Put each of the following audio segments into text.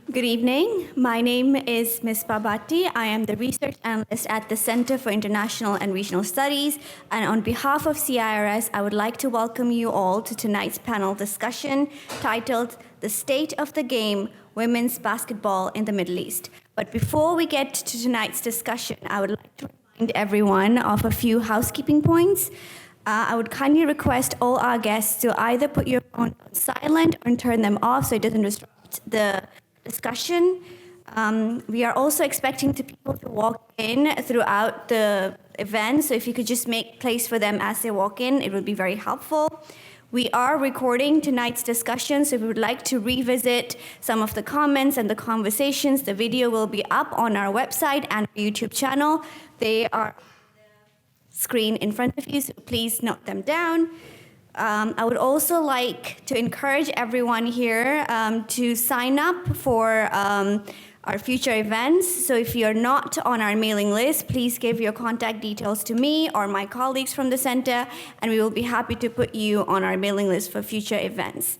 Good evening. My name is Ms. Babati. I am the research analyst at the Center for International and Regional Studies. And on behalf of CIRS, I would like to welcome you all to tonight's panel discussion titled The State of the Game, Women's Basketball in the Middle East. But before we get to tonight's discussion, I would like to remind everyone of a few housekeeping points. I would kindly request all our guests to either put your phone on silent or turn them off so it doesn't disrupt the discussion. We are also expecting people to walk in throughout the event, so if you could just make place for them as they walk in, it would be very helpful. We are recording tonight's discussion, so if you would like to revisit some of the comments and the conversations, the video will be up on our website and YouTube channel. They are on the screen in front of you, so please note them down. I would also like to encourage everyone here to sign up for our future events. So if you're not on our mailing list, please give your contact details to me or my colleagues from the center, and we will be happy to put you on our mailing list for future events.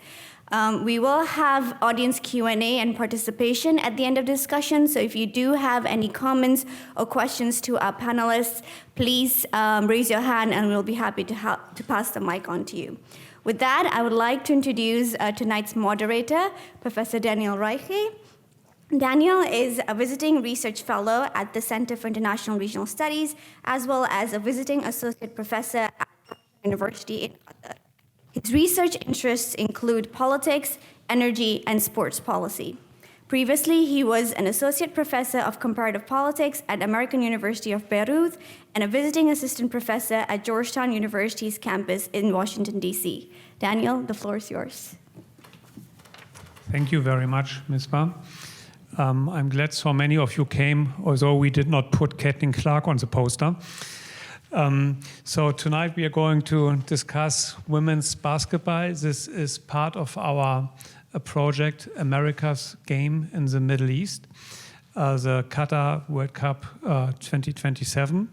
We will have audience Q&A and participation at the end of the discussion, so if you do have any comments or questions to our panelists, please raise your hand and we'll be happy to pass the mic on to you. With that, I would like to introduce tonight's moderator, Professor Daniel Reiche. Daniel is a visiting research fellow at the Center for International and Regional Studies, as well as a visiting associate professor at University in Qatar. His research interests include politics, energy, and sports policy. Previously, he was an associate professor of comparative politics at American University of Beirut and a visiting assistant professor at Georgetown University's campus in Washington, D.C. Daniel, the floor is yours. Thank you very much, Ms. Ba. I'm glad so many of you came, although we did not put Kathleen Clark on the poster. So tonight we are going to discuss women's basketball. This is part of our project, America's Game in the Middle East, the Qatar World Cup 2027.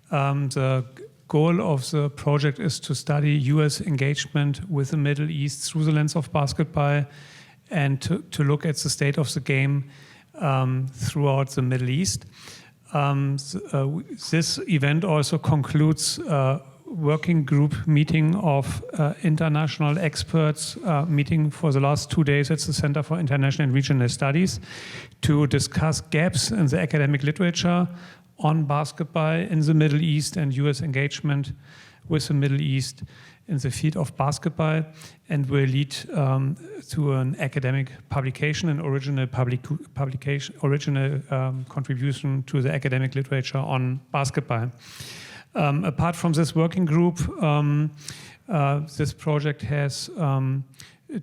The goal of the project is to study US engagement with the Middle East through the lens of basketball and to look at the state of the game throughout the Middle East. This event also concludes a working group meeting of international experts meeting for the last 2 days at the Center for International and Regional Studies to discuss gaps in the academic literature on basketball in the Middle East and US engagement with the Middle East in the field of basketball, and will lead to an academic publication, an original contribution to the academic literature on basketball. Apart from this working group, this project has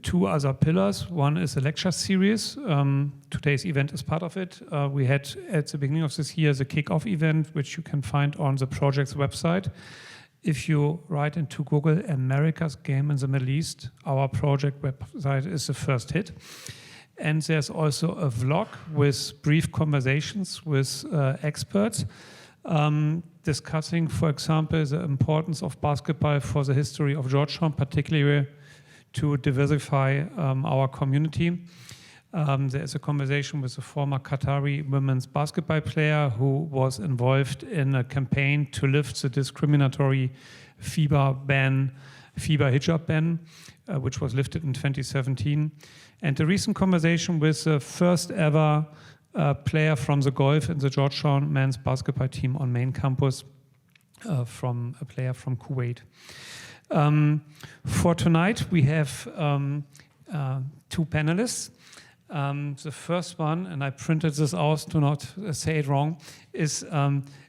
two other pillars. One is a lecture series. Today's event is part of it. We had at the beginning of this year the kick-off event, which you can find on the project's website. If you write into Google America's Game in the Middle East, our project website is the first hit. And there's also a vlog with brief conversations with experts discussing, for example, the importance of basketball for the history of Georgetown, particularly to diversify our community. There is a conversation with a former Qatari women's basketball player who was involved in a campaign to lift the discriminatory FIBA hijab ban, which was lifted in 2017. And a recent conversation with the first ever player from the Gulf in the Georgetown men's basketball team on main campus, from a player from Kuwait. For tonight, we have two panelists. The first one, and I printed this out to not say it wrong, is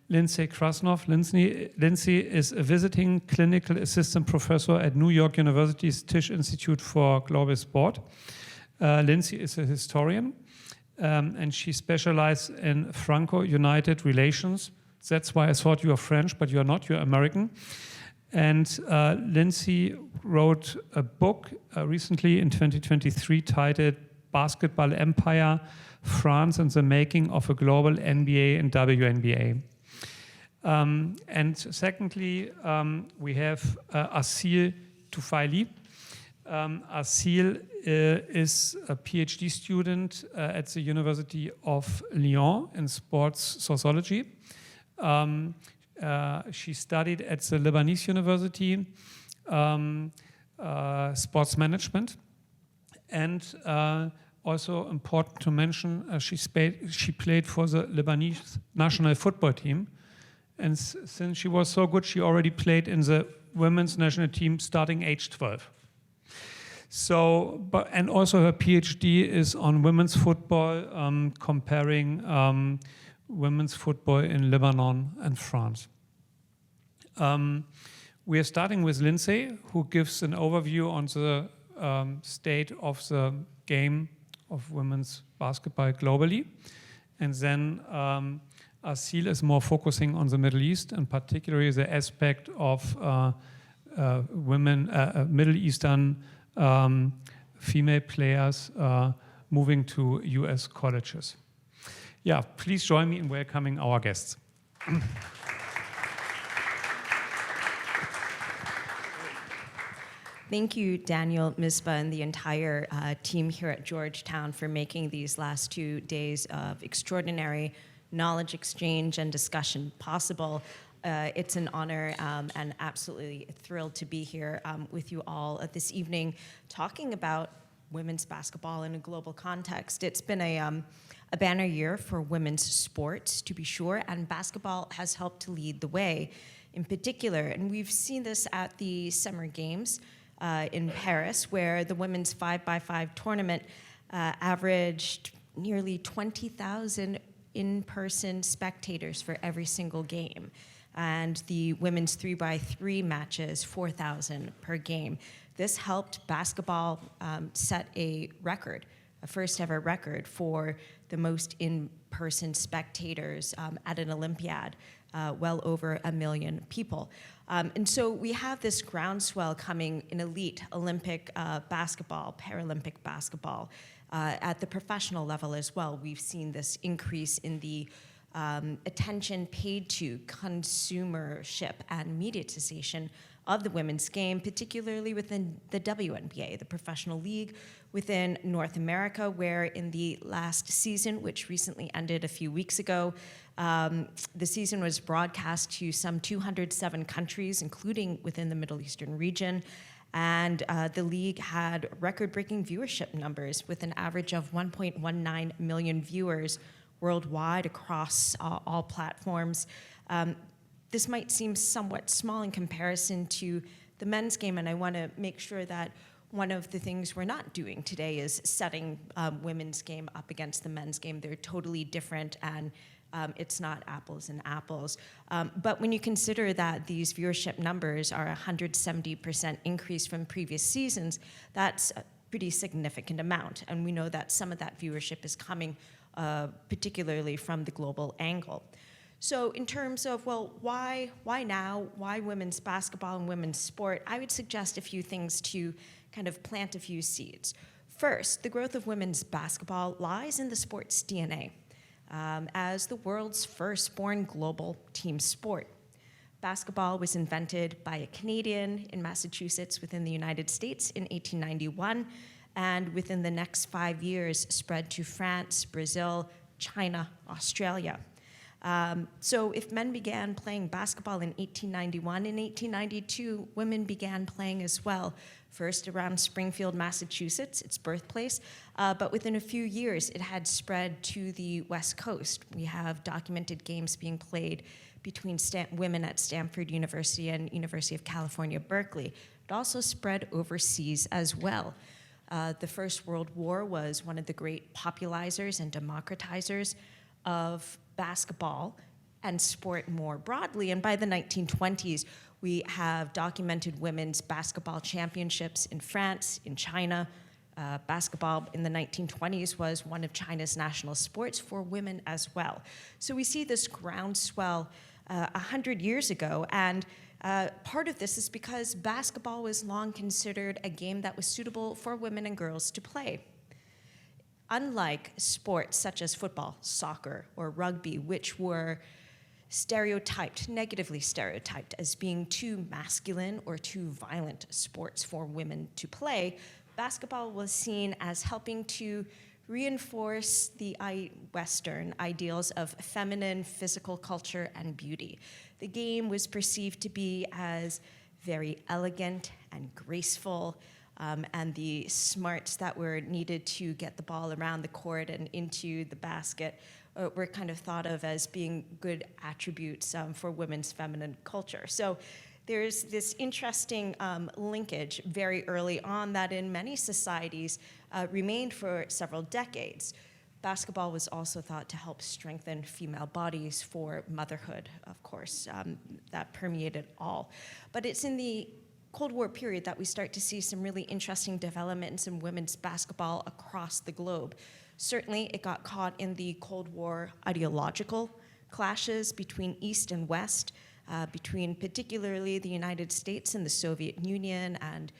Lindsay Krasnoff. Lindsay is a visiting clinical assistant professor at New York University's Tisch Institute for Global Sport. Lindsay is a historian, and she specializes in Franco-United relations. That's why I thought you are French, but you are not, you're American. And Lindsay wrote a book recently in 2023 titled Basketball Empire, France and the Making of a Global NBA and WNBA. And secondly, we have Assile Toufaily. Assile is a PhD student at the University of Lyon in sports sociology. She studied at the Lebanese University sports management, and also important to mention, she played for the Lebanese national football team, and since she was so good, she already played in the women's national team starting age 12. So, and also her PhD is on women's football, comparing women's football in Lebanon and France. We are starting with Lindsay, who gives an overview on the state of the game of women's basketball globally. And then Assile is more focusing on the Middle East, and particularly the aspect of women, Middle Eastern female players moving to US colleges. Yeah, please join me in welcoming our guests. Thank you, Daniel, Misbah, and the entire team here at Georgetown for making these last 2 days of extraordinary knowledge exchange and discussion possible. It's an honor and absolutely thrilled to be here with you all this evening talking about women's basketball in a global context. It's been a banner year for women's sports, to be sure, and basketball has helped to lead the way in particular. And we've seen this at the Summer Games in Paris, where the women's 5x5 tournament averaged nearly 20,000 in-person spectators for every single game. And the women's 3x3 matches, 4,000 per game. This helped basketball set a record, a first ever record for the most in-person spectators at an Olympiad, well over 1 million people. And so we have this groundswell coming in elite Olympic basketball, Paralympic basketball. At the professional level as well, we've seen this increase in the attention paid to consumership and mediatization of the women's game, particularly within the WNBA, the professional league within North America, where in the last season, which recently ended a few weeks ago, the season was broadcast to some 207 countries, including within the Middle Eastern region. And the league had record-breaking viewership numbers with an average of 1.19 million viewers worldwide across all platforms. This might seem somewhat small in comparison to the men's game, and I want to make sure that one of the things we're not doing today is setting women's game up against the men's game. They're totally different, and it's not apples and apples. But when you consider that these viewership numbers are 170% increase from previous seasons, that's a pretty significant amount. And we know that some of that viewership is coming particularly from the global angle. So in terms of, well, why now? Why women's basketball and women's sport? I would suggest a few things to kind of plant a few seeds. First, the growth of women's basketball lies in the sport's DNA. As the world's first-born global team sport. Basketball was invented by a Canadian in Massachusetts within the United States in 1891, and within the next 5 years spread to France, Brazil, China, Australia. So if men began playing basketball in 1891, in 1892, women began playing as well. First around Springfield, Massachusetts, its birthplace, but within a few years, it had spread to the West Coast. We have documented games being played between women at Stanford University and University of California, Berkeley. It also spread overseas as well. The First World War was one of the great popularizers and democratizers of basketball and sport more broadly. And by the 1920s, we have documented women's basketball championships in France, in China. Basketball in the 1920s was one of China's national sports for women as well. So we see this groundswell 100 years ago, and part of this is because basketball was long considered a game that was suitable for women and girls to play. Unlike sports such as football, soccer, or rugby, which were negatively stereotyped as being too masculine or too violent sports for women to play, basketball was seen as helping to reinforce the Western ideals of feminine physical culture and beauty. The game was perceived to be as very elegant and graceful, and the smarts that were needed to get the ball around the court and into the basket were kind of thought of as being good attributes for women's feminine culture. So there's this interesting linkage very early on that in many societies remained for several decades. Basketball was also thought to help strengthen female bodies for motherhood, of course. That permeated all. But it's in the Cold War period that we start to see some really interesting developments in women's basketball across the globe. Certainly, it got caught in the Cold War ideological clashes between East and West, between particularly the United States and the Soviet Union, and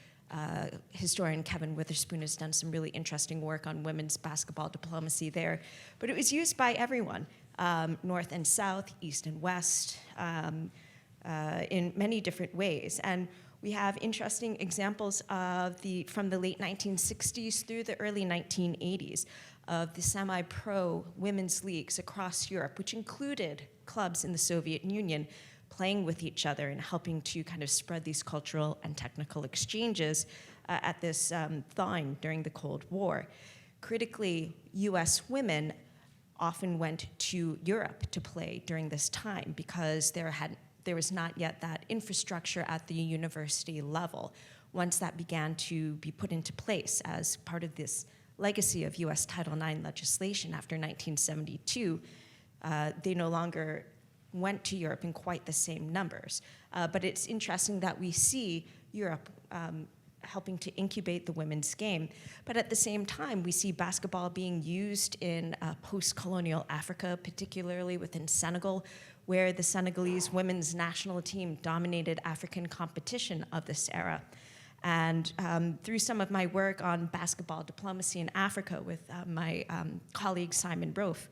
historian Kevin Witherspoon has done some really interesting work on women's basketball diplomacy there. But it was used by everyone, North and South, East and West, in many different ways. And we have interesting examples from the late 1960s through the early 1980s of the semi-pro women's leagues across Europe, which included clubs in the Soviet Union playing with each other and helping to kind of spread these cultural and technical exchanges at this thawing during the Cold War. Critically, US women often went to Europe to play during this time because there was not yet that infrastructure at the university level. Once that began to be put into place as part of this legacy of US Title IX legislation after 1972, they no longer went to Europe in quite the same numbers. But it's interesting that we see Europe helping to incubate the women's game. But at the same time, we see basketball being used in post-colonial Africa, particularly within Senegal, where the Senegalese women's national team dominated African competition of this era. And through some of my work on basketball diplomacy in Africa with my colleague Simon Rofe,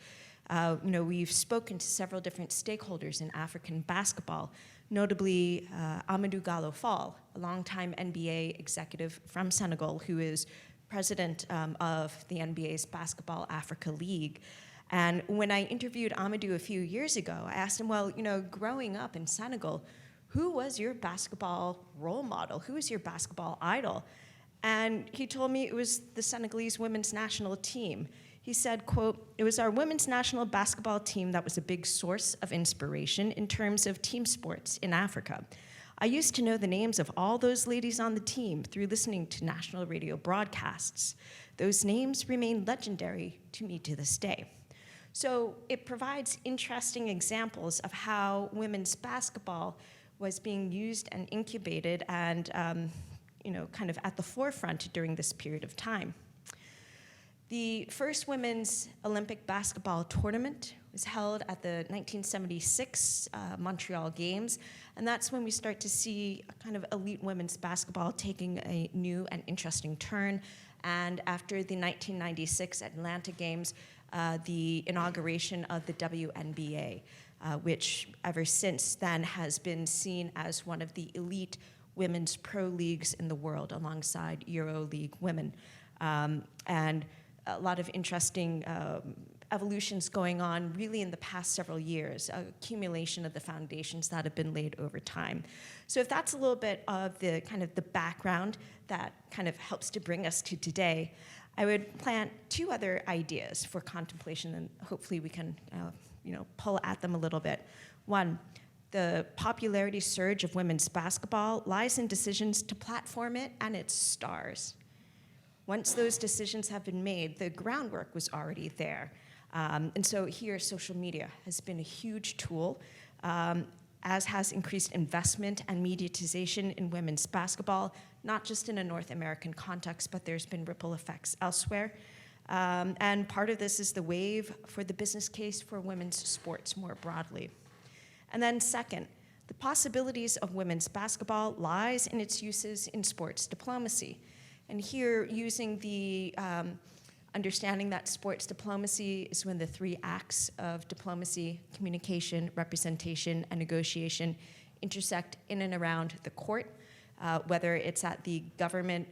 we've spoken to several different stakeholders in African basketball, notably Amadou Gallo Fall, a longtime NBA executive from Senegal, who is president of the NBA's Basketball Africa League. And when I interviewed Amadou a few years ago, I asked him, well, growing up in Senegal, who was your basketball role model? Who was your basketball idol? And he told me it was the Senegalese women's national team. He said, quote, "It was our women's national basketball team that was a big source of inspiration in terms of team sports in Africa. I used to know the names of all those ladies on the team through listening to national radio broadcasts. Those names remain legendary to me to this day." So it provides interesting examples of how women's basketball was being used and incubated and kind of at the forefront during this period of time. The first women's Olympic basketball tournament was held at the 1976 Montreal Games, and that's when we start to see a kind of elite women's basketball taking a new and interesting turn. And after the 1996 Atlanta Games, the inauguration of the WNBA, which ever since then has been seen as one of the elite women's pro leagues in the world alongside EuroLeague women. And a lot of interesting evolutions going on really in the past several years, accumulation of the foundations that have been laid over time. So if that's a little bit of the kind of the background that kind of helps to bring us to today, I would plant two other ideas for contemplation, and hopefully we can pull at them a little bit. One, the popularity surge of women's basketball lies in decisions to platform it and its stars. Once those decisions have been made, the groundwork was already there. And so here, social media has been a huge tool, as has increased investment and mediatization in women's basketball, not just in a North American context, but there's been ripple effects elsewhere. And part of this is the wave for the business case for women's sports more broadly. And then second, the possibilities of women's basketball lies in its uses in sports diplomacy. And here, using the understanding that sports diplomacy is when the three acts of diplomacy, communication, representation, and negotiation intersect in and around the court, whether it's at the government,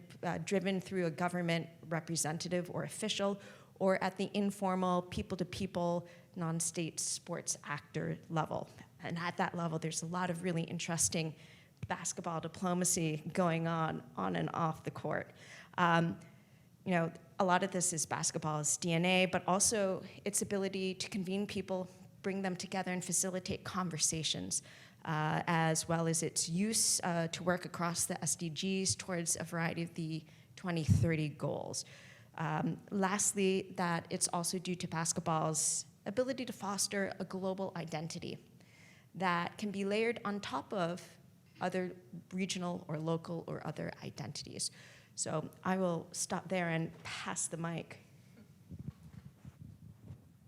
driven through a government representative or official, or at the informal, people-to-people, non-state sports actor level. And at that level, there's a lot of really interesting basketball diplomacy going on and off the court. You know, a lot of this is basketball's DNA, but also its ability to convene people, bring them together, and facilitate conversations, as well as its use to work across the SDGs towards a variety of the 2030 goals. Lastly, that it's also due to basketball's ability to foster a global identity that can be layered on top of other regional or local or other identities. So I will stop there and pass the mic.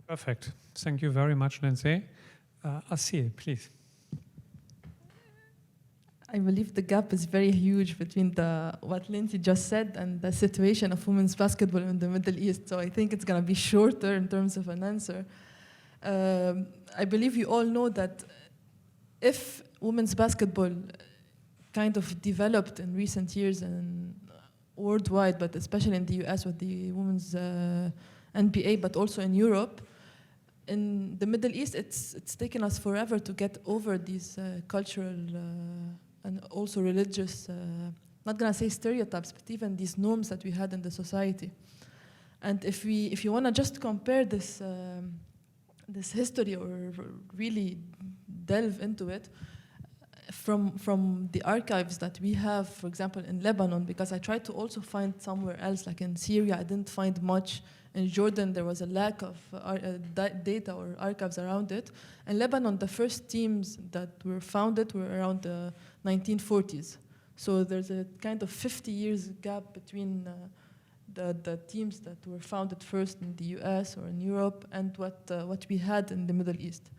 Perfect. Thank you very much, Lindsay. Assile, please. I believe the gap is very huge between what Lindsay just said and the situation of women's basketball in the Middle East. So I think it's going to be shorter in terms of an answer. I believe you all know that if women's basketball kind of developed in recent years and worldwide, but especially in the US with the women's NBA, but also in Europe, in the Middle East, it's taken us forever to get over these cultural and also religious, not gonna say stereotypes, but even these norms that we had in the society. And if you wanna just compare this history or really delve into it, from the archives that we have, for example, in Lebanon, because I tried to also find somewhere else, like in Syria, I didn't find much. In Jordan, there was a lack of data or archives around it. In Lebanon, the first teams that were founded were around the 1940s. So there's a kind of 50 years gap between the teams that were founded first in the US or in Europe and what we had in the Middle East.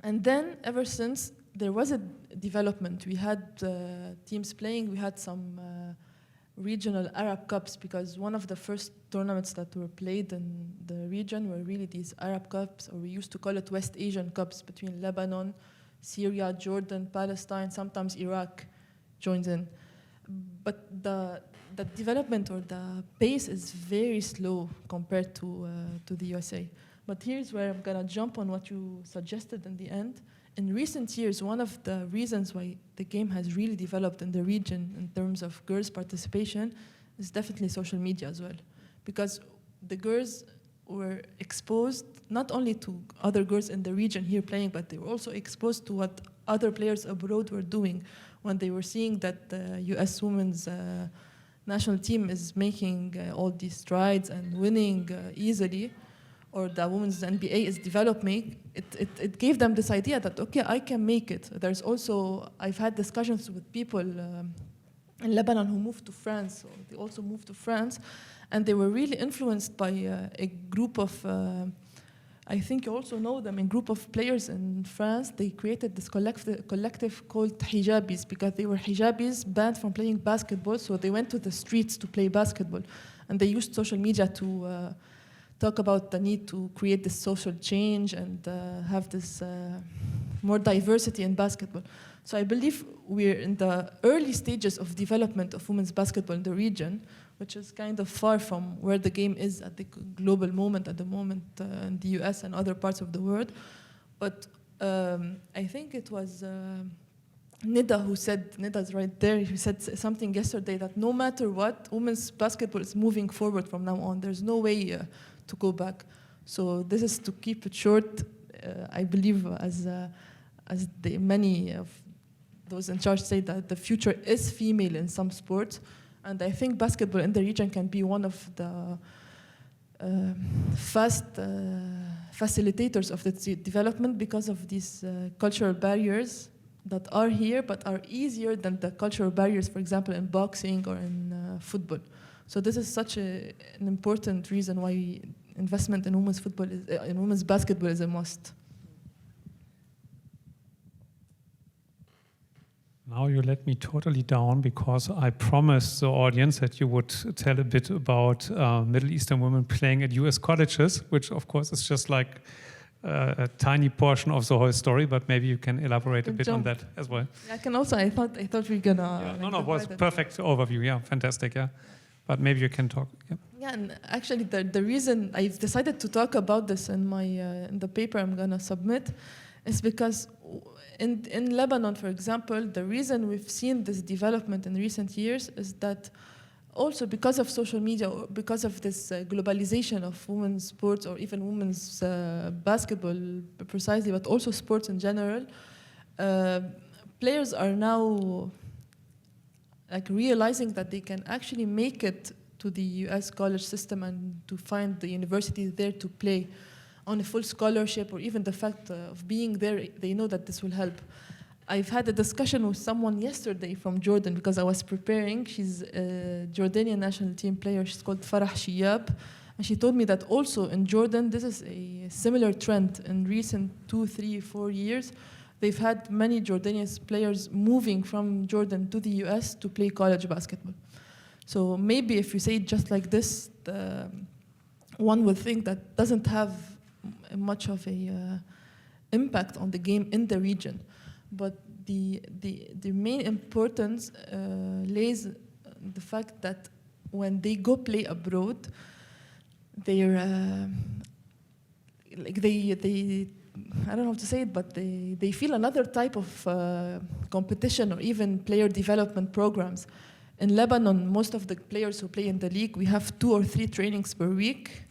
And then, ever since, there was a development. We had teams playing. We had some regional Arab Cups, because one of the first tournaments that were played in the region were really these Arab Cups, or we used to call it West Asian Cups, between Lebanon, Syria, Jordan, Palestine, sometimes Iraq joins in. But the development or the pace is very slow compared to the USA. But here's where I'm gonna jump on what you suggested in the end. In recent years, one of the reasons why the game has really developed in the region in terms of girls' participation is definitely social media as well. Because the girls were exposed not only to other girls in the region here playing, but they were also exposed to what other players abroad were doing when they were seeing that the US women's national team is making all these strides and winning easily, or the women's NBA is developing. It gave them this idea that, okay, I can make it. There's also, I've had discussions with people in Lebanon who moved to France, or they also moved to France, and they were really influenced by a group of, I think you also know them, a group of players in France. They created this collective called hijabis, because they were hijabis banned from playing basketball, so they went to the streets to play basketball. And they used social media to talk about the need to create this social change and have this more diversity in basketball. So I believe we're in the early stages of development of women's basketball in the region, which is kind of far from where the game is at the global moment, at the moment in the US and other parts of the world. But I think it was Nida who said, Nida's right there, who said something yesterday that no matter what, women's basketball is moving forward from now on. There's no way to go back. So this is to keep it short. I believe as many of those in charge say that the future is female in some sports. And I think basketball in the region can be one of the fast facilitators of the development, because of these cultural barriers that are here but are easier than the cultural barriers, for example, in boxing or in football. So this is such an important reason why investment in women's basketball is a must. Now you let me totally down because I promised the audience that you would tell a bit about Middle Eastern women playing at US colleges, which of course is just like a tiny portion of the whole story, but maybe you can elaborate a bit on that as well. I can also, I thought we were gonna... Yeah, no, it was perfect overview, yeah, fantastic, yeah. But maybe you can talk, yeah. Yeah, and actually the reason I've decided to talk about this in my in the paper I'm gonna submit is because in Lebanon, for example, the reason we've seen this development in recent years is that also because of social media, or because of this globalization of women's sports or even women's basketball precisely, but also sports in general, players are now like realizing that they can actually make it to the US college system and to find the university there to play on a full scholarship, or even the fact of being there, they know that this will help. I've had a discussion with someone yesterday from Jordan because I was preparing. She's a Jordanian national team player. She's called Farah Shiyab. And she told me that also in Jordan, this is a similar trend in recent 2, 3, 4 years. They've had many Jordanian players moving from Jordan to the US to play college basketball. So maybe if you say it just like this, one would think that doesn't have much of a impact on the game in the region. But the main importance lays in the fact that when they go play abroad, they're like they I don't know how to say it, but they feel another type of competition or even player development programs. In Lebanon, most of the players who play in the league, we have 2 or 3 trainings per week,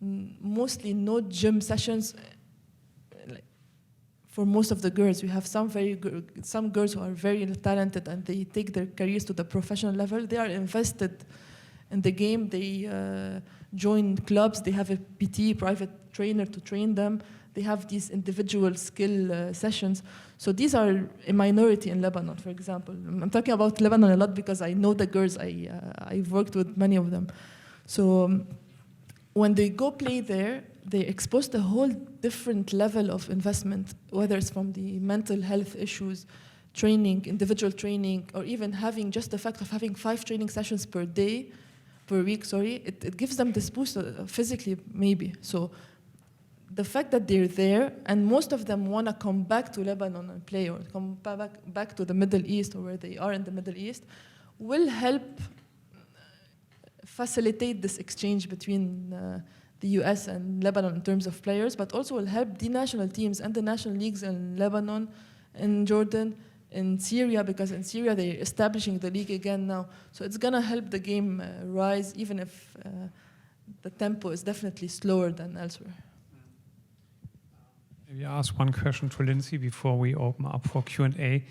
mostly no gym sessions. For most of the girls, we have some girls who are very talented and they take their careers to the professional level. They are invested in the game. They join clubs. They have a PT, private trainer to train them. They have these individual skill sessions. So these are a minority in Lebanon, for example. I'm talking about Lebanon a lot because I know the girls. I've worked with many of them. So when they go play there, they expose a whole different level of investment, whether it's from the mental health issues, training, individual training, or even having just the fact of having 5 training sessions per week, it gives them this boost physically, maybe. So the fact that they're there, and most of them want to come back to Lebanon and play, or come back to the Middle East, or where they are in the Middle East, will help facilitate this exchange between the US and Lebanon in terms of players, but also will help the national teams and the national leagues in Lebanon, in Jordan, in Syria, because in Syria they're establishing the league again now. So it's going to help the game rise, even if the tempo is definitely slower than elsewhere. Maybe ask one question to Lindsay before we open up for Q&A.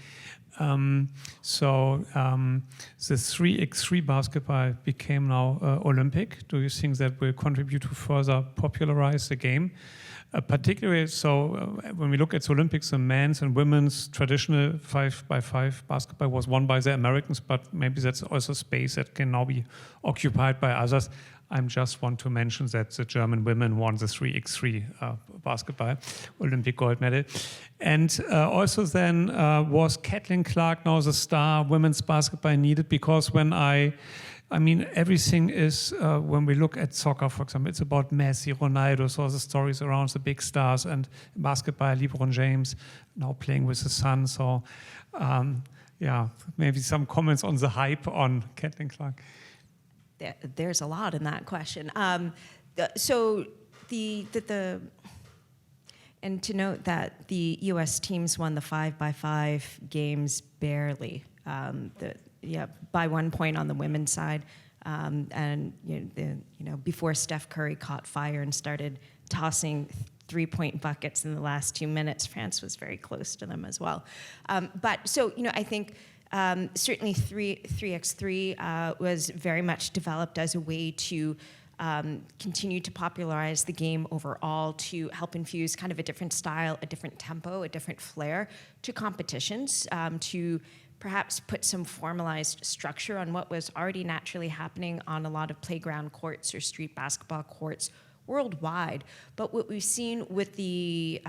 The 3x3 basketball became now Olympic. Do you think that will contribute to further popularize the game? Particularly, when we look at the Olympics, the men's and women's traditional 5x5 basketball was won by the Americans, but maybe that's also space that can now be occupied by others. I just want to mention that the German women won the 3x3 basketball Olympic gold medal. And also then was Caitlin Clark now the star women's basketball needed? Because when I mean, everything is, when we look at soccer, for example, it's about Messi, Ronaldo, so the stories around the big stars, and basketball, LeBron James, now playing with the Sun. So, yeah, maybe some comments on the hype on Caitlin Clark. There's a lot in that question. And to note that the U.S. teams won the 5x5 games barely, by 1 point on the women's side, and before Steph Curry caught fire and started tossing 3-point buckets in the last 2 minutes, France was very close to them as well. I think. Certainly 3x3 was very much developed as a way to continue to popularize the game overall, to help infuse kind of a different style, a different tempo, a different flair to competitions, to perhaps put some formalized structure on what was already naturally happening on a lot of playground courts or street basketball courts worldwide. But what we've seen with the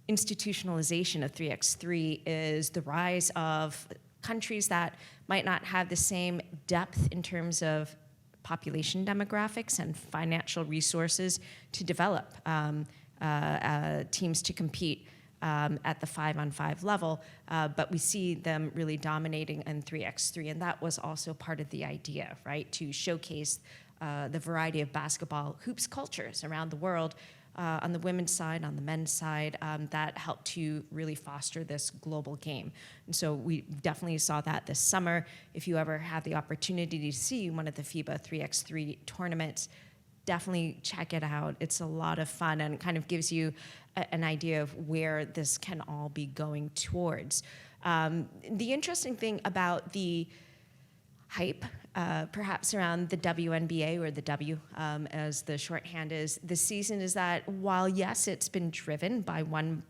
institutionalization of 3x3 is the rise of countries that might not have the same depth in terms of population demographics and financial resources to develop teams to compete at the 5-on-5 level, but we see them really dominating in 3x3, and that was also part of the idea, right? To showcase the variety of basketball hoops cultures around the world, on the women's side, on the men's side, that helped to really foster this global game. And so we definitely saw that this summer. If you ever had the opportunity to see one of the FIBA 3x3 tournaments, definitely check it out. It's a lot of fun and kind of gives you an idea of where this can all be going towards. The interesting thing about the hype, perhaps around the WNBA, or the W as the shorthand is, this season, is that while, yes, it's been driven by one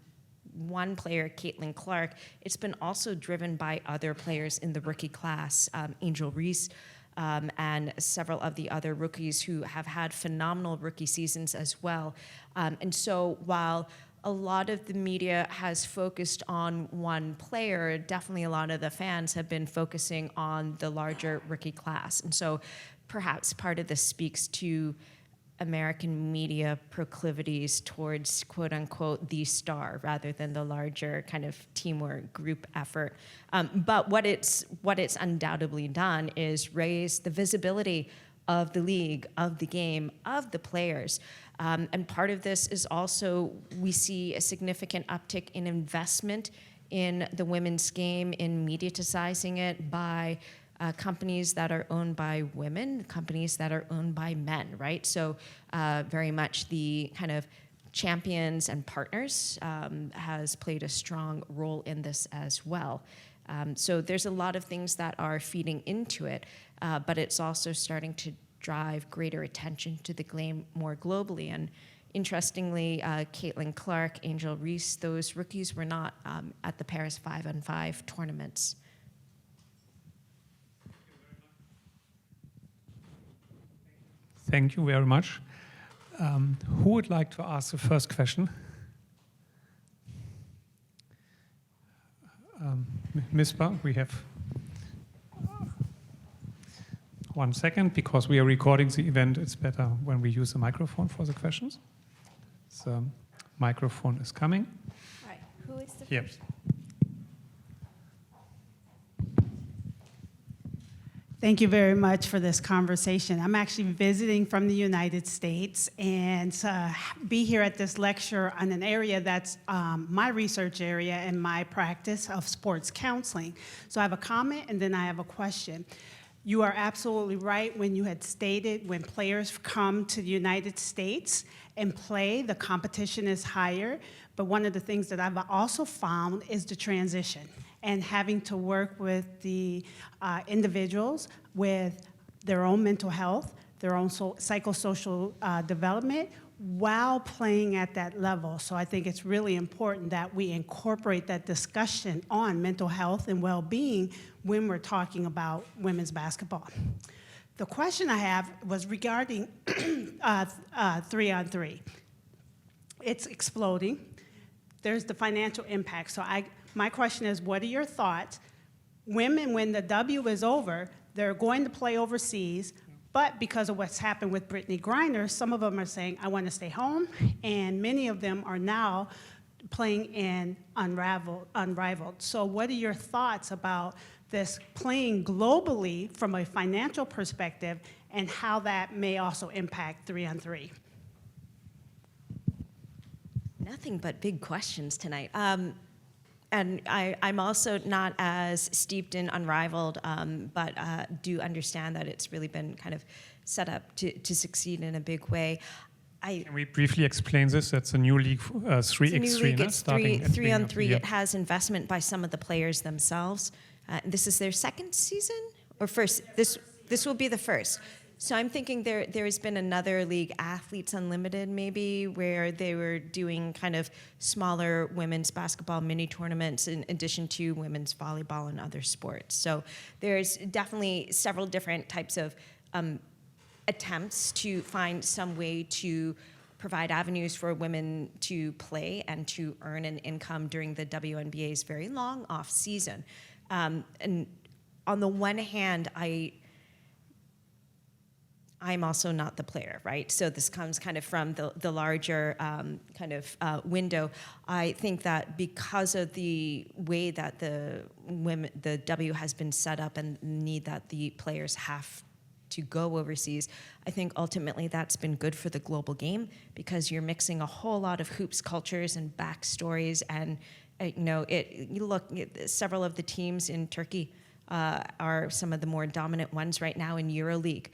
player, Caitlin Clark, it's been also driven by other players in the rookie class, Angel Reese, and several of the other rookies who have had phenomenal rookie seasons as well. And so while a lot of the media has focused on one player, definitely a lot of the fans have been focusing on the larger rookie class. And so perhaps part of this speaks to American media proclivities towards, quote unquote, the star rather than the larger kind of teamwork group effort. But what it's undoubtedly done is raise the visibility of the league, of the game, of the players. And part of this is also, we see a significant uptick in investment in the women's game, in mediatizing it by companies that are owned by women, companies that are owned by men, right? So very much the kind of champions and partners has played a strong role in this as well. So there's a lot of things that are feeding into it, but it's also starting to drive greater attention to the game more globally. And interestingly, Caitlin Clark, Angel Reese, those rookies were not at the Paris 5-on-5 tournaments. Thank you very much. Who would like to ask the first question? Misbah, we have 1 second, because we are recording the event. It's better when we use a microphone for the questions. The microphone is coming. All right, who is the Here. first? Thank you very much for this conversation. I'm actually visiting from the United States, and be here at this lecture on an area that's my research area and my practice of sports counseling. So I have a comment and then I have a question. You are absolutely right when you had stated when players come to the United States and play, the competition is higher. But one of the things that I've also found is the transition and having to work with the individuals with their own mental health, their own psychosocial development, while playing at that level. So I think it's really important that we incorporate that discussion on mental health and well-being when we're talking about women's basketball. The question I have was regarding 3-on-3. It's exploding. There's the financial impact. So my question is, what are your thoughts? Women, when the W is over, they're going to play overseas, but because of what's happened with Brittany Griner, some of them are saying, I want to stay home, and many of them are now playing in Unrivaled. So what are your thoughts about this playing globally from a financial perspective and how that may also impact 3-on-3? Nothing but big questions tonight. And I'm also not as steeped in Unrivaled, but do understand that it's really been kind of set up to succeed in a big way. Can we briefly explain this? That's a new league, 3x3. It's 3-on-3. It has investment by some of the players themselves. This is their second season? Or first? This will be the first. So I'm thinking there has been another league, Athletes Unlimited maybe, where they were doing kind of smaller women's basketball mini tournaments in addition to women's volleyball and other sports. So there's definitely several different types of attempts to find some way to provide avenues for women to play and to earn an income during the WNBA's very long off season. And on the one hand, I'm also not the player, right? So this comes kind of from the larger window. I think that because of the way that the W has been set up and the need that the players have to go overseas, I think ultimately that's been good for the global game because you're mixing a whole lot of hoops, cultures, and backstories. And several of the teams in Turkey are some of the more dominant ones right now in EuroLeague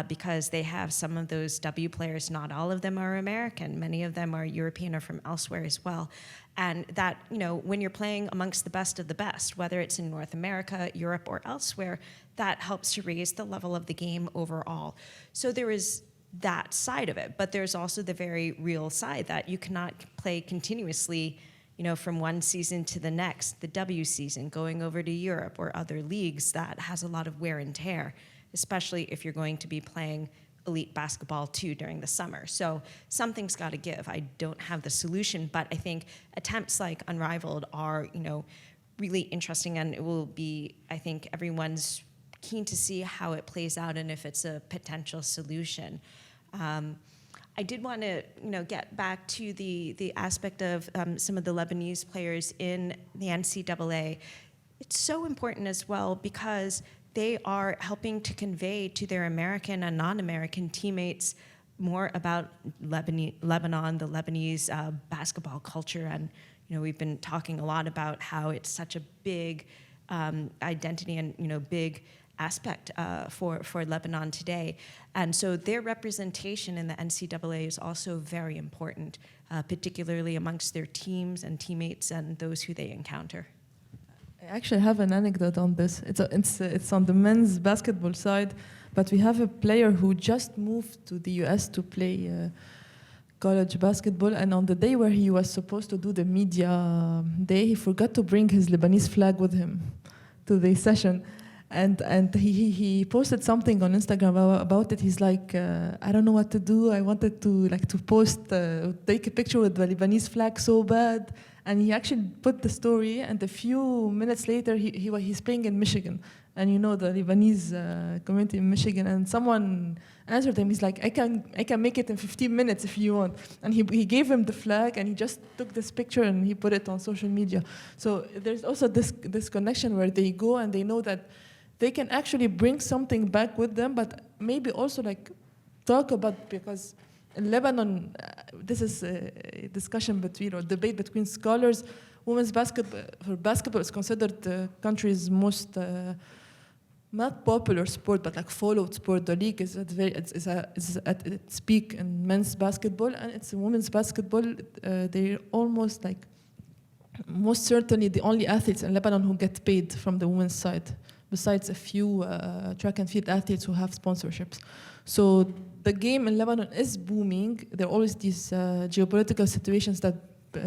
because they have some of those W players. Not all of them are American. Many of them are European or from elsewhere as well. And that, when you're playing amongst the best of the best, whether it's in North America, Europe, or elsewhere, that helps to raise the level of the game overall. So there is that side of it, but there's also the very real side that you cannot play continuously from one season to the next, the W season, going over to Europe or other leagues, that has a lot of wear and tear, especially if you're going to be playing elite basketball too during the summer. So something's got to give. I don't have the solution, but I think attempts like Unrivaled are, really interesting, and it will be, I think everyone's keen to see how it plays out and if it's a potential solution. I did want to, get back to the aspect of some of the Lebanese players in the NCAA. It's so important as well because they are helping to convey to their American and non-American teammates more about Lebanon, the Lebanese basketball culture, and we've been talking a lot about how it's such a big identity and big aspect for Lebanon today. And so their representation in the NCAA is also very important, particularly amongst their teams and teammates and those who they encounter. I actually have an anecdote on this. It's on the men's basketball side, but we have a player who just moved to the US to play college basketball, and on the day where he was supposed to do the media day, he forgot to bring his Lebanese flag with him to the session. And he posted something on Instagram about it. He's like, I don't know what to do. I wanted to post, take a picture with the Lebanese flag so bad. And he actually put the story, and a few minutes later, he's playing in Michigan. And the Lebanese community in Michigan, and someone answered him. He's like, I can make it in 15 minutes if you want. And he gave him the flag, and he just took this picture and he put it on social media. So there's also this connection where they go and they know that they can actually bring something back with them, but maybe also talk about, because in Lebanon, this is a discussion or debate between scholars. Women's basketball is considered the country's most not popular sport, but followed sport. The league is at its peak in men's basketball, and it's women's basketball. They're almost most certainly the only athletes in Lebanon who get paid from the women's side, besides a few track and field athletes who have sponsorships. So the game in Lebanon is booming. There are always these geopolitical situations that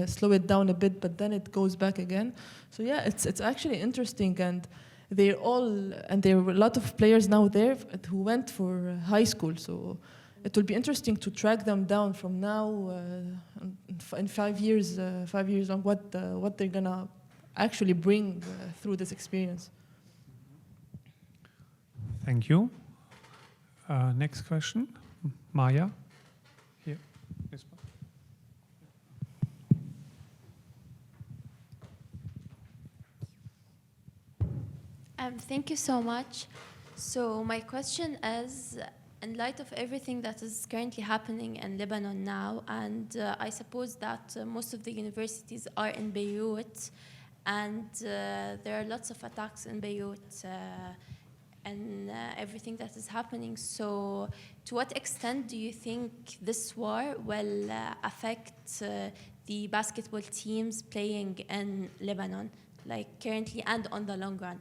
slow it down a bit, but then it goes back again. So yeah, it's actually interesting, and there are a lot of players now there who went for high school. So it will be interesting to track them down from now in 5 years on what they're gonna actually bring through this experience. Thank you. Next question, Maya. Here. This one. Thank you so much. So my question is, in light of everything that is currently happening in Lebanon now, and I suppose that most of the universities are in Beirut, and there are lots of attacks in Beirut, and everything that is happening. So to what extent do you think this war will affect the basketball teams playing in Lebanon, currently and on the long run?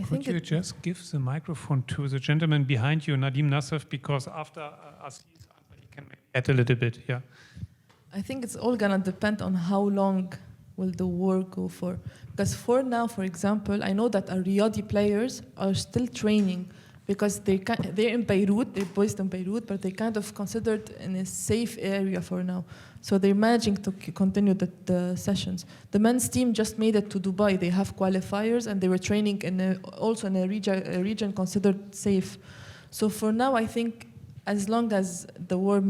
Could you just give the microphone to the gentleman behind you, Nadim Nassef, because after Assile's answer, he can add a little bit. Yeah. I think it's all gonna depend on how long will the war go for. Because for now, for example, I know that our Riyadi players are still training because they're in Beirut, they're based in Beirut, but they're kind of considered in a safe area for now. So they're managing to continue the sessions. The men's team just made it to Dubai. They have qualifiers, and they were training also in a region considered safe. So for now, I think as long as the war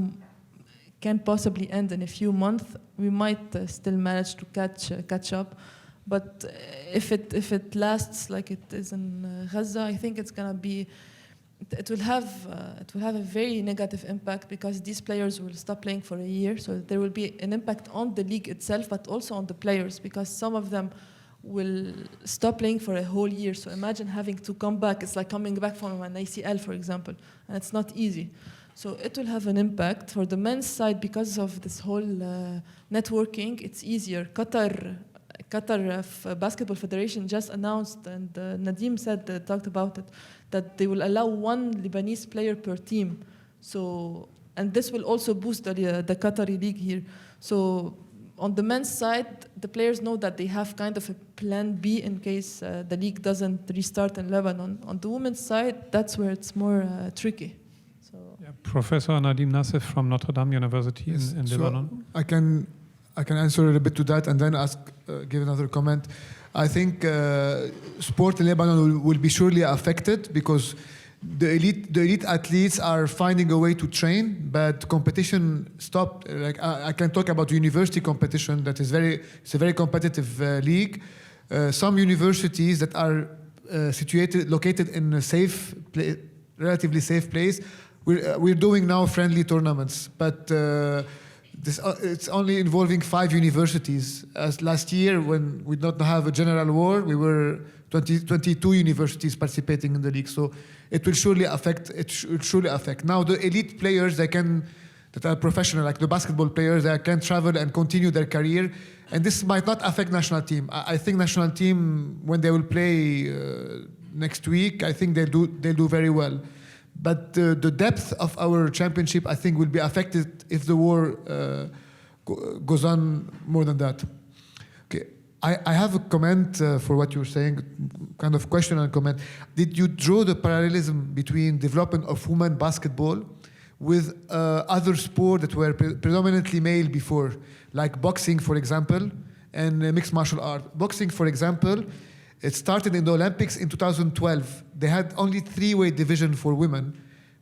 can possibly end in a few months, we might still manage to catch up. But if it lasts like it is in Gaza, I think it's gonna be. It will have a very negative impact, because these players will stop playing for a year. So there will be an impact on the league itself, but also on the players, because some of them will stop playing for a whole year. So imagine having to come back. It's like coming back from an ACL, for example, and it's not easy. So it will have an impact. For the men's side, because of this whole networking, it's easier. Qatar Basketball Federation just announced, and Nadim talked about it, that they will allow one Lebanese player per team. So, and this will also boost the Qatari league here. So on the men's side, the players know that they have kind of a plan B in case the league doesn't restart in Lebanon. On the women's side, that's where it's more tricky. So. Yeah, Professor Nadim Nassif from Notre Dame University in Lebanon. I can answer a little bit to that, and then give another comment. I think sport in Lebanon will be surely affected, because the elite athletes are finding a way to train, but competition stopped. Like I can talk about university competition that is it's a very competitive league. Some universities that are located in a relatively safe place, we're doing now friendly tournaments, but it's only involving 5 universities. As last year, when we did not have a general war, we were 22 universities participating in the league. So it will surely affect. Now the elite players, that are professional, like the basketball players, they can travel and continue their career, and this might not affect national team. I think national team, when they will play next week, I think they'll do very well. But the depth of our championship, I think, will be affected if the war goes on more than that. Okay, I have a comment for what you're saying, kind of question and comment. Did you draw the parallelism between development of women basketball with other sports that were predominantly male before, like boxing, for example, and mixed martial art? Boxing, for example, it started in the Olympics in 2012. They had only 3-weight division for women.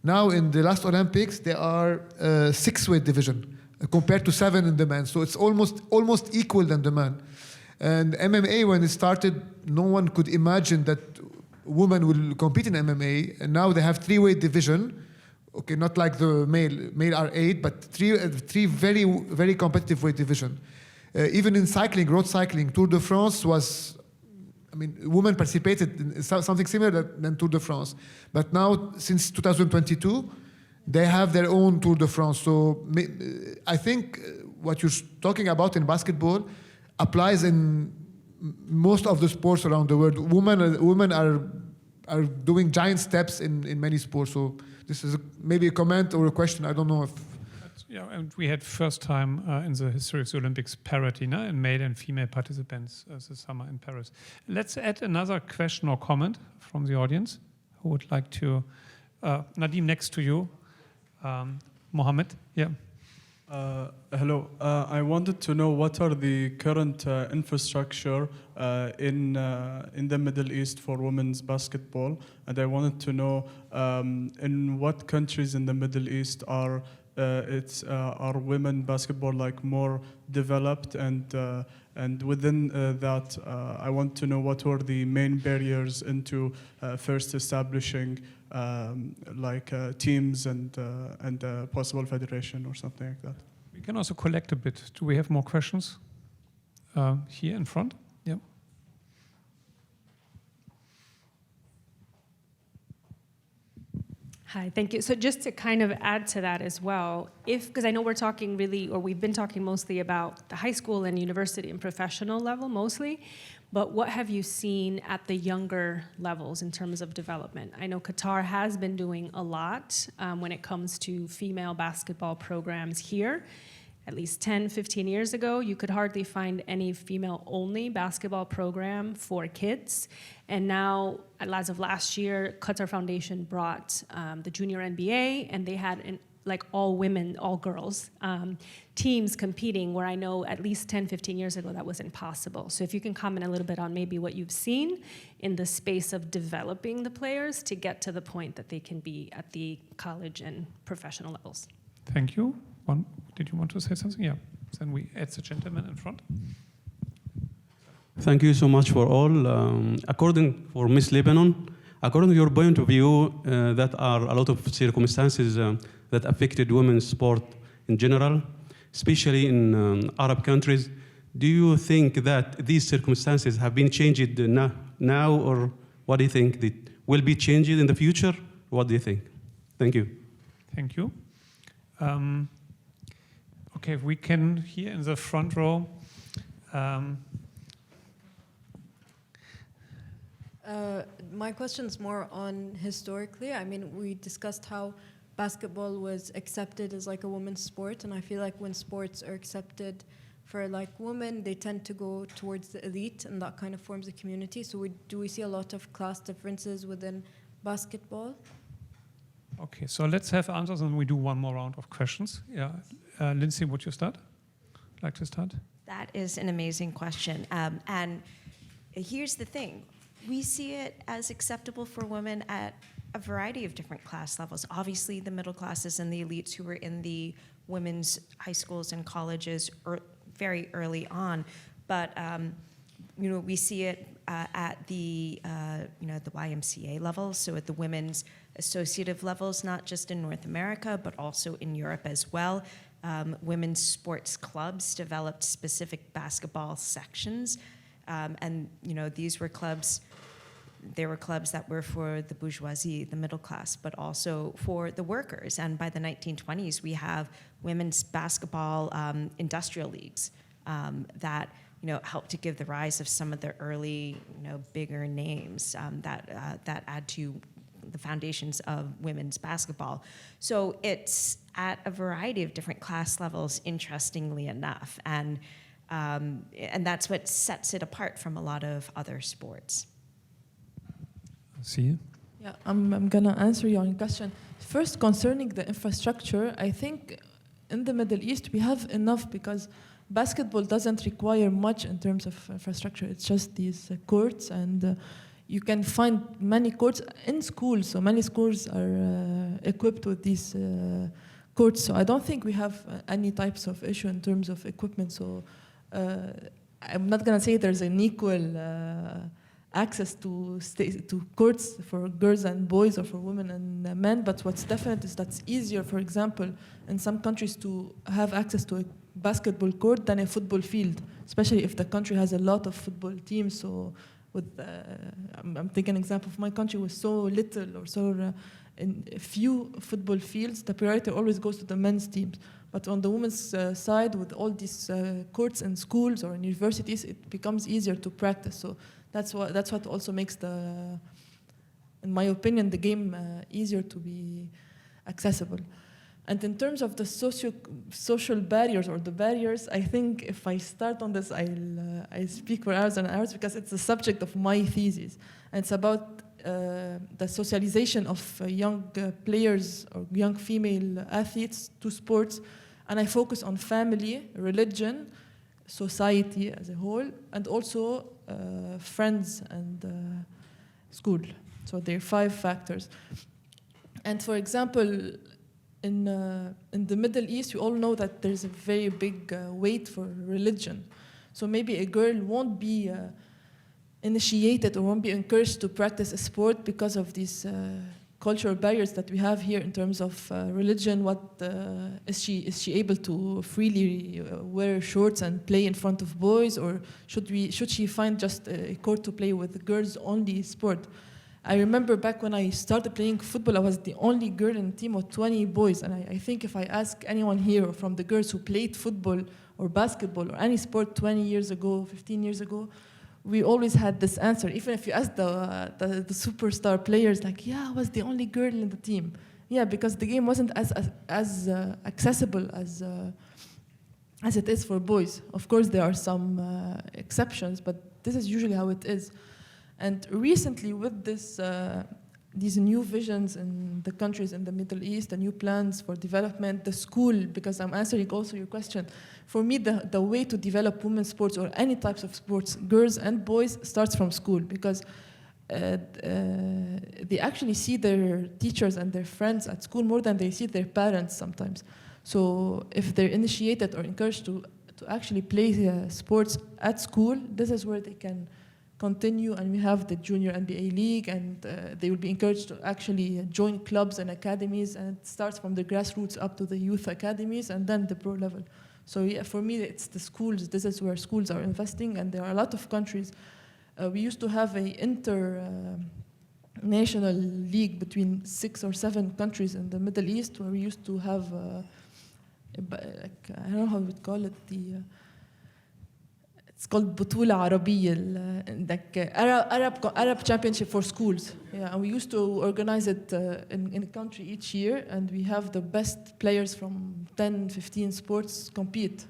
Now in the last Olympics, there are 6-weight division compared to 7 in the men. So it's almost equal than the men. And MMA, when it started, no one could imagine that women will compete in MMA. And now they have 3-weight division. Okay, not like the male are 8, but three very, very competitive weight division. Even in cycling, road cycling, Tour de France was, women participated in something similar than Tour de France. But now, since 2022, they have their own Tour de France. So I think what you're talking about in basketball applies in most of the sports around the world. Women are doing giant steps in many sports. So this is maybe a comment or a question. I don't know if... Yeah, and we had first time in the history of the Olympics parity in male and female participants this summer in Paris. Let's add another question or comment from the audience. Who would like to? Nadim, next to you. Mohammed, yeah. Hello. I wanted to know what are the current infrastructure in the Middle East for women's basketball, and I wanted to know in what countries in the Middle East are women basketball like more developed, and within that I want to know what were the main barriers into first establishing teams and possible federation or something like that. We can also collect a bit. Do we have more questions here in front? Yeah. Hi, thank you. So just to kind of add to that as well, because I know we're talking we've been talking mostly about the high school and university and professional level mostly, but what have you seen at the younger levels in terms of development? I know Qatar has been doing a lot when it comes to female basketball programs here. at least 10, 15 years ago, you could hardly find any female-only basketball program for kids. And now, as of last year, Qatar Foundation brought the Junior NBA, and they had all women, all girls, teams competing, where I know at least 10, 15 years ago that was impossible. So if you can comment a little bit on maybe what you've seen in the space of developing the players to get to the point that they can be at the college and professional levels. Thank you. Did you want to say something? Yeah. Then we add the gentleman in front. Thank you so much for all. For Miss Lebanon, according to your point of view, that are a lot of circumstances that affected women's sport in general, especially in Arab countries. Do you think that these circumstances have been changed now, or what do you think? That will be changed in the future? What do you think? Thank you. Thank you. Okay, we can here in the front row. My question's more on historically. I mean, we discussed how basketball was accepted as like a women's sport, and I feel like when sports are accepted for like women, they tend to go towards the elite, and that kind of forms a community. So do we see a lot of class differences within basketball? Okay, so let's have answers, and we do one more round of questions. Yeah, Lindsay, would you like to start? That is an amazing question. And here's the thing. We see it as acceptable for women at a variety of different class levels. Obviously, the middle classes and the elites who were in the women's high schools and colleges very early on. But we see it at the the YMCA levels, so at the women's associative levels, not just in North America, but also in Europe as well. Women's sports clubs developed specific basketball sections, and these were clubs. There were clubs that were for the bourgeoisie, the middle class, but also for the workers. And by the 1920s, we have women's basketball industrial leagues that helped to give the rise of some of the early bigger names that add to the foundations of women's basketball. So it's at a variety of different class levels, interestingly enough, and that's what sets it apart from a lot of other sports. See? Yeah, I'm gonna answer your question. First, concerning the infrastructure, I think in the Middle East we have enough because basketball doesn't require much in terms of infrastructure. It's just these courts, and you can find many courts in schools. So many schools are equipped with these courts. So I don't think we have any types of issue in terms of equipment. So I'm not gonna say there's an equal access to courts for girls and boys or for women and men, but what's definite is that it's easier, for example, in some countries to have access to a basketball court than a football field, especially if the country has a lot of football teams. So with, I'm taking an example of my country with so little or so in few football fields, the priority always goes to the men's teams. But on the women's side, with all these courts in schools or in universities, it becomes easier to practice. So that's what also makes in my opinion, the game easier to be accessible. And in terms of the social barriers or the barriers, I think if I start on this, I speak for hours and hours because it's the subject of my thesis. And it's about the socialization of young players or young female athletes to sports. And I focus on family, religion, society as a whole, and also friends and school. So there are 5 factors. And for example, in the Middle East, you all know that there's a very big weight for religion. So maybe a girl won't be initiated or won't be encouraged to practice a sport because of these cultural barriers that we have here in terms of religion. What is she able to freely wear shorts and play in front of boys, or should she find just a court to play with girls only sport? I remember back when I started playing football, I was the only girl in a team of 20 boys, and I think if I ask anyone here from the girls who played football or basketball or any sport 20 years ago, 15 years ago, we always had this answer. Even if you ask the superstar players, like, yeah, I was the only girl in the team. Yeah, because the game wasn't as accessible as it is for boys. Of course, there are some exceptions, but this is usually how it is. And recently, with this, these new visions in the countries in the Middle East, the new plans for development, the school, because I'm answering also your question, for me, the way to develop women's sports or any types of sports, girls and boys, starts from school, because they actually see their teachers and their friends at school more than they see their parents sometimes. So if they're initiated or encouraged to actually play sports at school, this is where they can continue. And we have the Junior NBA League, and they will be encouraged to actually join clubs and academies, and it starts from the grassroots up to the youth academies and then the pro level. So yeah, for me, it's the schools. This is where schools are investing, and there are a lot of countries. We used to have an international league between 6 or 7 countries in the Middle East, where we used to have, I don't know how we would call it, it's called Butula Arabiya, like Arab Championship for schools. Yeah, and we used to organize it in a country each year, and we have the best players from 10, 15 sports compete.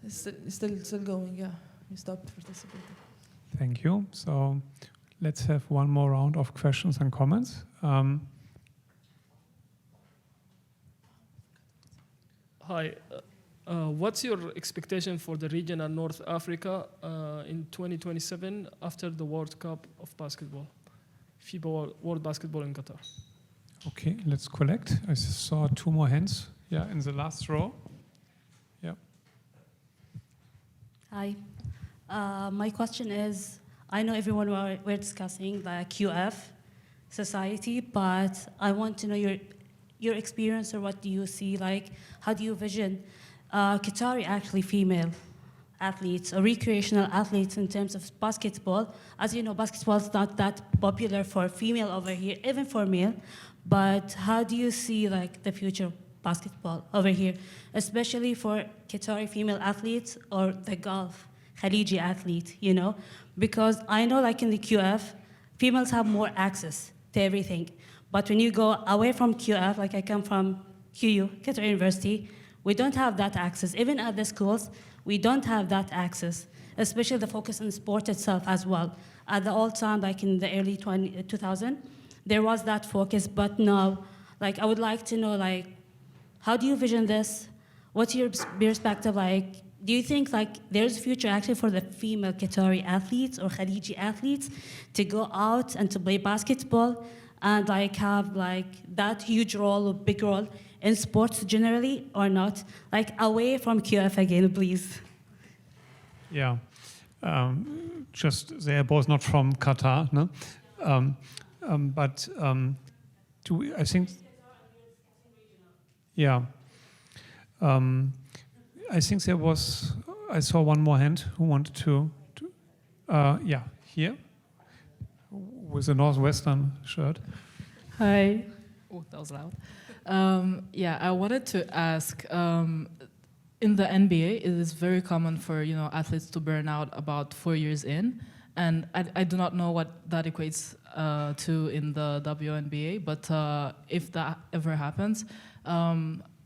It's still going, yeah. We stopped participating. Thank you. So let's have one more round of questions and comments. Hi. What's your expectation for the region and North Africa in 2027 after the World Cup of basketball, FIBA World Basketball in Qatar? Okay, let's collect. I saw 2 more hands. Yeah, in the last row. Yeah. Hi. My question is, I know everyone we're discussing the QF society, but I want to know your experience, or what do you see, like, how do you vision Qatari actually female athletes or recreational athletes in terms of basketball? As you know, basketball is not that popular for female over here, even for male, but how do you see like the future of basketball over here, especially for Qatari female athletes or the Gulf Khaliji athlete, you know? Because I know like in the QF, females have more access to everything. But when you go away from QF, like I come from QU, Qatar University, we don't have that access. Even at the schools, we don't have that access, especially the focus on sport itself as well. At the old time, like in the early 2000, there was that focus, but now, like I would like to know, like, how do you vision this? What's your perspective like? Do you think like there's a future actually for the female Qatari athletes or Khaliji athletes to go out and to play basketball and like have like that huge role or big role in sports generally, or not? Like away from QF again, please. Yeah, just they are both not from Qatar, no? But I think, yeah. I think there was, I saw one more hand who wanted to yeah, here, with a Northwestern shirt. Hi. Oh, that was loud. Yeah, I wanted to ask, in the NBA, it is very common for athletes to burn out about 4 years in, and I do not know what that equates to in the WNBA, but if that ever happens,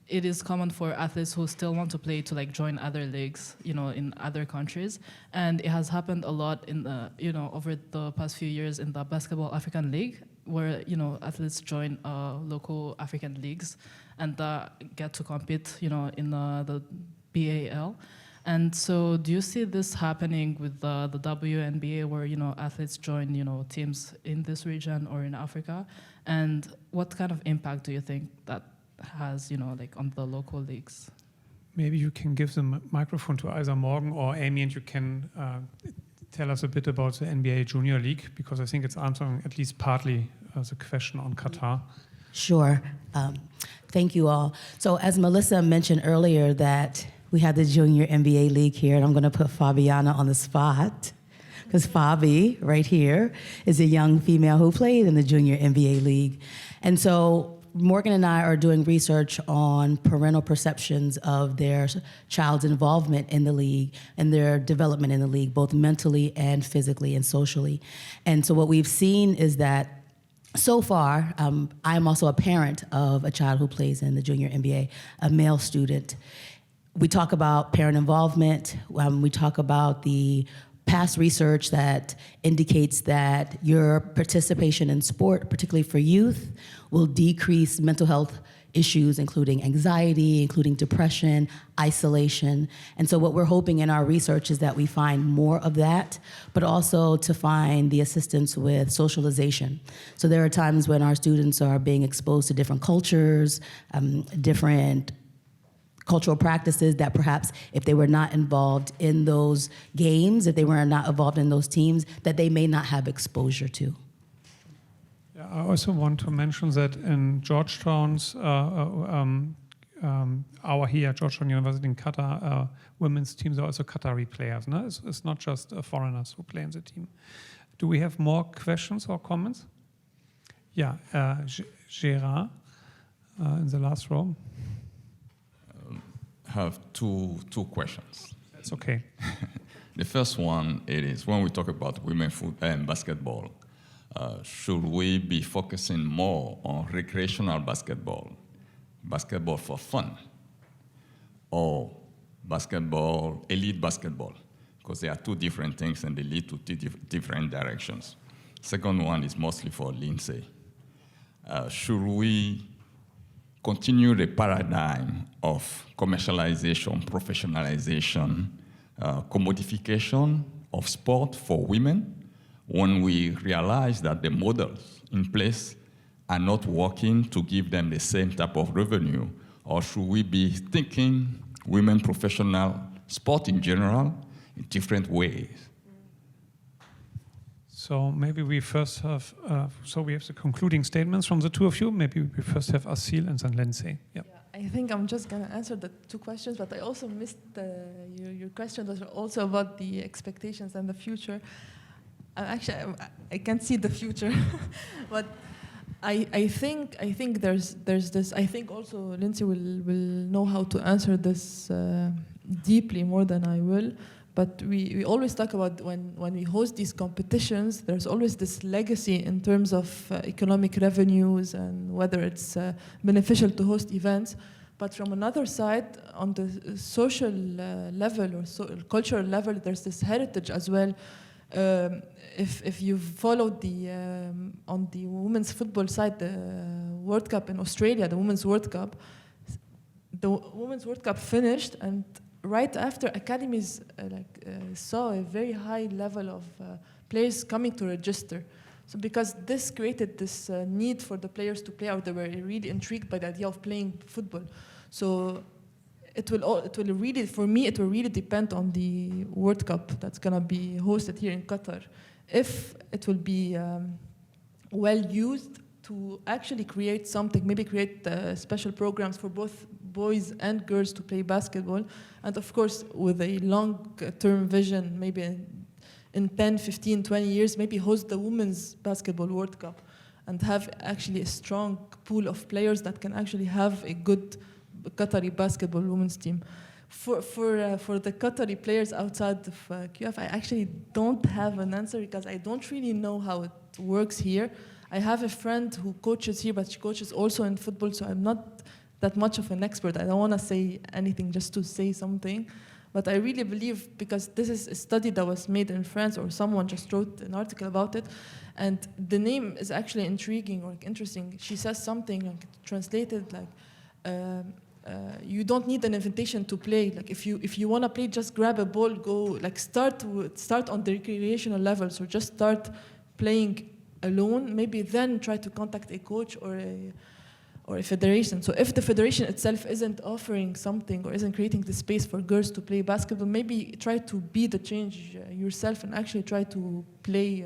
it is common for athletes who still want to play to like join other leagues, in other countries, and it has happened a lot in the over the past few years in the Basketball African League, where athletes join local African leagues and get to compete in the BAL. And so do you see this happening with the WNBA, where athletes join teams in this region or in Africa? And what kind of impact do you think that has like on the local leagues? Maybe you can give the microphone to either Morgan or Amy, and you can tell us a bit about the NBA Junior League, because I think it's answering at least partly the question on Qatar. Sure. Thank you all. So as Melissa mentioned earlier, that we have the Junior NBA League here, and I'm going to put Fabiana on the spot, because Fabi, right here, is a young female who played in the Junior NBA League. And so Morgan and I are doing research on parental perceptions of their child's involvement in the league and their development in the league, both mentally and physically and socially. And so what we've seen is that so far, I'm also a parent of a child who plays in the Junior NBA, a male student. we talk about parent involvement. We talk about the past research that indicates that your participation in sport, particularly for youth, will decrease mental health issues, including anxiety, including depression, isolation. And so what we're hoping in our research is that we find more of that, but also to find the assistance with socialization. So there are times when our students are being exposed to different cultures, different cultural practices that perhaps if they were not involved in those games, if they were not involved in those teams, that they may not have exposure to. I also want to mention that in Georgetown's, our here at Georgetown University in Qatar, women's teams are also Qatari players. No? It's not just foreigners who play in the team. Do we have more questions or comments? Yeah, Gérard, in the last row. I have two questions. That's okay. The first one, it is when we talk about women football and basketball, should we be focusing more on recreational basketball for fun, or basketball, elite basketball? Because they are two different things and they lead to different directions. Second one is mostly for Lindsay. Should we continue the paradigm of commercialization, professionalization, commodification of sport for women, when we realize that the models in place are not working to give them the same type of revenue? Or should we be thinking women professional sport in general in different ways? So maybe we first have, so we have the concluding statements from the two of you. Maybe we first have Assile and then Lindsay. Yep. I think I'm just going to answer the two questions, but I also missed your question was also about the expectations and the future. Actually, I can't see the future, but I think there's this. I think also Lindsay will know how to answer this deeply more than I will. But we always talk about when we host these competitions, there's always this legacy in terms of economic revenues and whether it's beneficial to host events. But from another side, on the social level or cultural level, there's this heritage as well. If you've followed on the women's football side, the World Cup in Australia, the Women's World Cup finished, and right after, academies saw a very high level of players coming to register. So because this created this need for the players to play, or they were really intrigued by the idea of playing football. So it will really, for me, it will really depend on the World Cup that's gonna be hosted here in Qatar. If it will be well used to actually create something, maybe create special programs for both boys and girls to play basketball, and of course with a long-term vision, maybe in 10, 15, 20 years, maybe host the Women's Basketball World Cup and have actually a strong pool of players that can actually have a good Qatari basketball women's team. For the Qatari players outside of QF, I actually don't have an answer because I don't really know how it works here. I have a friend who coaches here, but she coaches also in football, so I'm not that much of an expert. I don't want to say anything just to say something, but I really believe, because this is a study that was made in France, or someone just wrote an article about it, and the name is actually intriguing or interesting. She says something like, translated like, you don't need an invitation to play. Like if you want to play, just grab a ball, go start on the recreational level. So just start playing alone. Maybe then try to contact a coach or a federation. So if the federation itself isn't offering something or isn't creating the space for girls to play basketball, maybe try to be the change yourself and actually try to play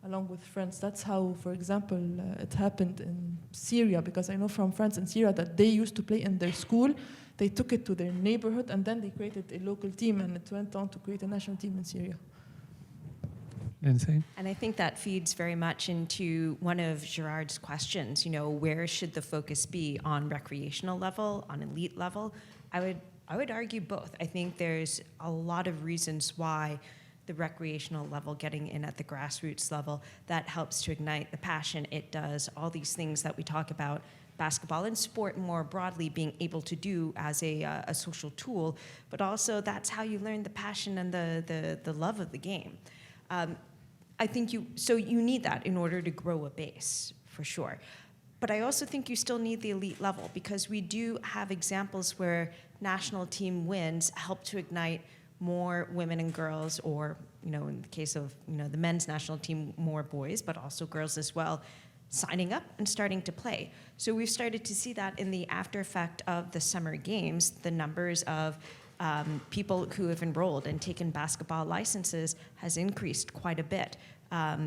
along with friends. That's how, for example, it happened in Syria, because I know from France and Syria that they used to play in their school, they took it to their neighborhood, and then they created a local team, and it went on to create a national team in Syria. Lindsay? And I think that feeds very much into one of Gerard's questions, where should the focus be, on recreational level, on elite level? I would argue both. I think there's a lot of reasons why the recreational level, getting in at the grassroots level, that helps to ignite the passion. It does all these things that we talk about, basketball and sport more broadly being able to do as a social tool, but also that's how you learn the passion and the love of the game. I think you need that in order to grow a base, for sure. But I also think you still need the elite level, because we do have examples where national team wins help to ignite more women and girls, or, in the case of, the men's national team, more boys, but also girls as well, signing up and starting to play. So we've started to see that in the after effect of the summer games. The numbers of people who have enrolled and taken basketball licenses has increased quite a bit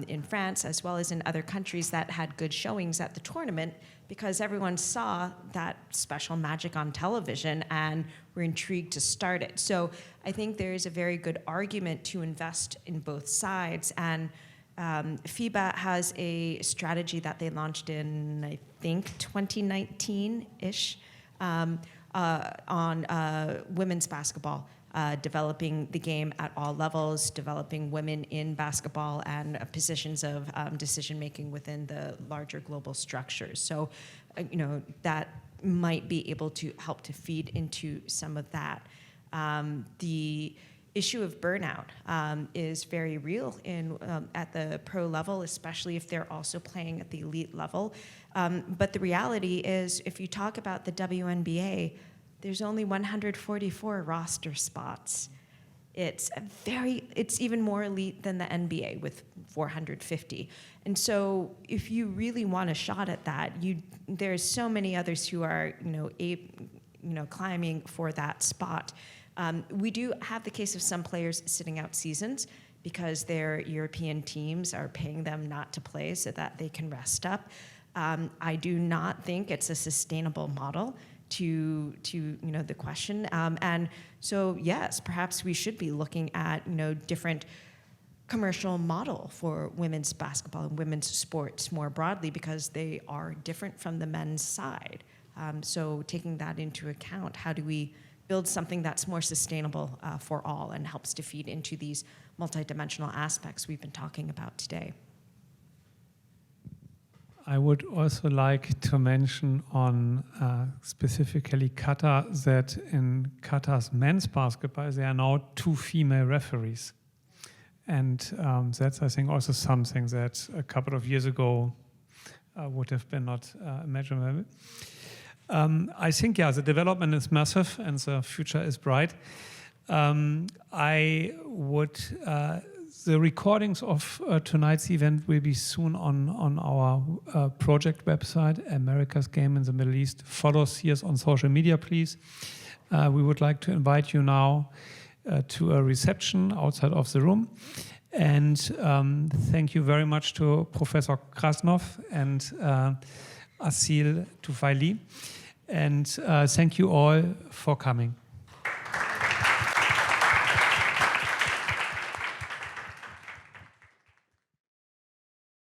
in France, as well as in other countries that had good showings at the tournament, because everyone saw that special magic on television and were intrigued to start it. So I think there is a very good argument to invest in both sides. And FIBA has a strategy that they launched in, I think, 2019-ish, on women's basketball, developing the game at all levels, developing women in basketball and positions of decision-making within the larger global structures. So, that might be able to help to feed into some of that. The issue of burnout is very real at the pro level, especially if they're also playing at the elite level. But the reality is, if you talk about the WNBA, there's only 144 roster spots. It's even more elite than the NBA with 450. And so if you really want a shot at that, there's so many others who are, climbing for that spot. We do have the case of some players sitting out seasons because their European teams are paying them not to play so that they can rest up. I do not think it's a sustainable model to the question. And so, yes, perhaps we should be looking at, different commercial model for women's basketball and women's sports more broadly, because they are different from the men's side. So taking that into account, how do we build something that's more sustainable for all and helps to feed into these multidimensional aspects we've been talking about today? I would also like to mention on specifically Qatar that in Qatar's men's basketball, there are now 2 female referees. And that's, I think, also something that a couple of years ago would have been not imaginable. I think, the development is massive and the future is bright. The recordings of tonight's event will be soon on our project website, America's Game in the Middle East. Follow us on social media, please. We would like to invite you now to a reception outside of the room. And thank you very much to Professor Krasnoff and Assile Toufaily. And thank you all for coming.